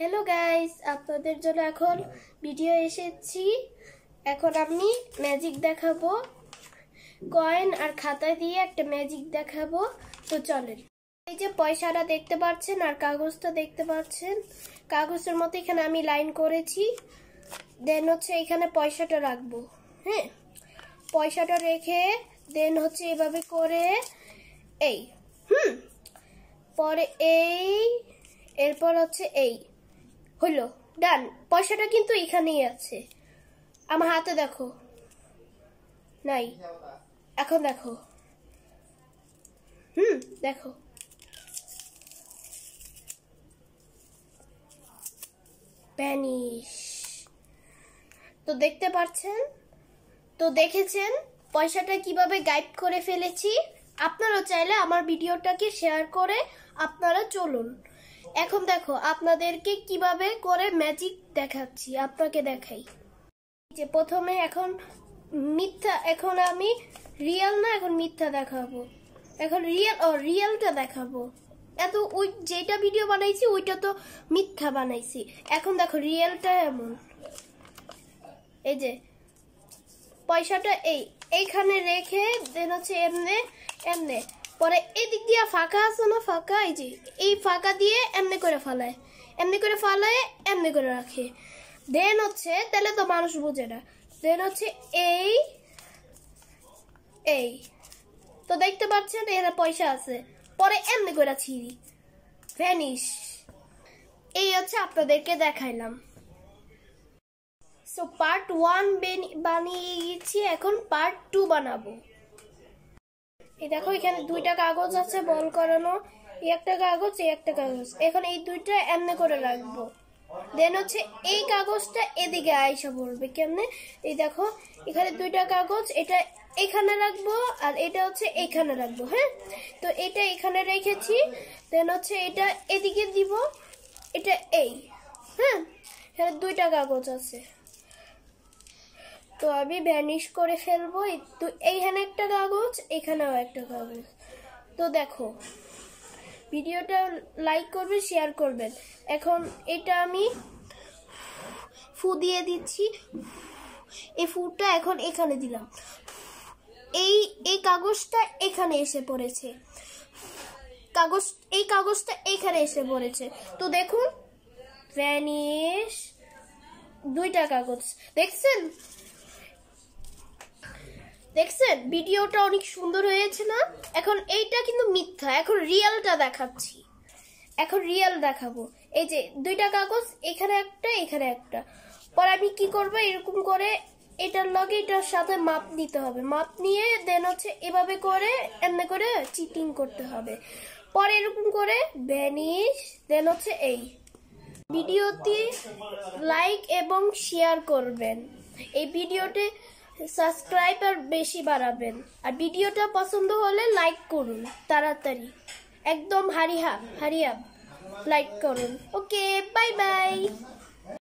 Hello guys, আপনাদের জন্য এখন ভিডিও এসেছি। এখন আমি ম্যাজিক দেখাবো, কয়েন আর খাতা দিয়ে একটা ম্যাজিক দেখাবো। তো চলেন। এই যে পয়সাটা দেখতে পাচ্ছেন আর কাগজটা দেখতে পাচ্ছেন, কাগজের মধ্যে এখানে আমি লাইন করেছি। দেন হচ্ছে এখানে পয়সাটা রাখবো। হ্যাঁ, পয়সাটা রেখে দেন হচ্ছে এভাবে করে এই পরে এই, এরপর হচ্ছে এই হলো ডান। পয়সাটা কিন্তু এখানেই আছে, আমার হাতে দেখো নাই, এখন দেখো। দেখো, ভ্যানিশ। তো দেখতে পাচ্ছেন, তো দেখেছেন পয়সাটা কিভাবে গায়েব করে ফেলেছি। আপনারা চাইলে আমার ভিডিওটাকে শেয়ার করে আপনারা চলুন। এখন দেখো আপনাদেরকে কিভাবে করে ম্যাজিক দেখাচ্ছি, আপনাকে দেখাই। যে প্রথমে এখন মিথ্যা, এখন আমি রিয়েল না, এখন মিথ্যা দেখাবো। এখন রিয়েলটা দেখাবো। এত ওই যেটা ভিডিও বানাইছি ওইটা তো মিথ্যা বানাইছি। এখন দেখো রিয়েলটা এমন। এই যে পয়সাটা এইখানে রেখে দেন হচ্ছে এমনে এমনে, পরে এদিক দিয়ে ফাঁকা আছে না, ফাঁকা, এই যে এই ফাঁকা দিয়ে এমনি করে ফালায়, এমনি করে ফালায়, এমনি করে রাখে। দেন হচ্ছে তাহলে তো মানুষ বুঝে না। দেন হচ্ছে এই এই তো দেখতে পাচ্ছেন এরা পয়সা আছে, পরে এমনি করে ছিঁড়ি, ভ্যানিশ। এই হচ্ছে আপনাদেরকে দেখাইলাম। সো পার্ট 1 বানিয়ে গেছি, এখন পার্ট 2 বানাবো। এই দেখো এখানে দুইটা কাগজ আছে বল করানো, এই একটা কাগজ, এই একটা কাগজ। এখন এই দুইটা এমনি করে রাখবো। দেন হচ্ছে এই কাগজটা এদিকে আইসা পড়বে কেমনে, এই দেখো এখানে দুইটা কাগজ, এটা এখানে রাখবো আর এটা হচ্ছে এখানে রাখবো। হ্যাঁ, তো এটা এখানে রেখেছি। দেন হচ্ছে এটা এদিকে দিব, এটা এই। হ্যাঁ, এখানে দুইটা কাগজ আছে, তো আমি ভ্যানিশ করে ফেলবো। তো এইখানে একটা কাগজ, এখানেও একটা কাগজ। তো দেখো ভিডিওটা লাইক করবেন, শেয়ার করবেন। এখন এটা আমি ফু দিয়ে দিচ্ছি, এই ফুটা এখন এখানে দিলাম, এই কাগজটা এখানে এসে পড়েছে, এই কাগজটা এখানে এসে পড়েছে। তো দেখুন ভ্যানিশ, দুইটা কাগজ। দেখছেন ভিডিওটা অনেক সুন্দর হয়েছে না? এখন এইটা কিন্তু মিথ্যা, এখন রিয়েলটা দেখাচ্ছি। এখন রিয়েল দেখাবো। এই যে দুইটা কাগজ, এখানে একটা, এখানে একটা। পরে আমি কি করব, এরকম করে এটার লগে এটার সাথে মাপ নিতে হবে। মাপ নিয়ে দেন হচ্ছে এভাবে করে এমনি করে চিটিং করতে হবে। পরে এরকম করে ভ্যানিশ, দেন হচ্ছে এই। ভিডিওটি লাইক এবং শেয়ার করবেন, এই ভিডিওতে সাবস্ক্রাইবার বেশি বাড়াবেন। আর ভিডিওটা পছন্দ হলে লাইক করুন তাড়াতাড়ি, একদম হারিয়া লাইক করুন। ওকে, বাই বাই।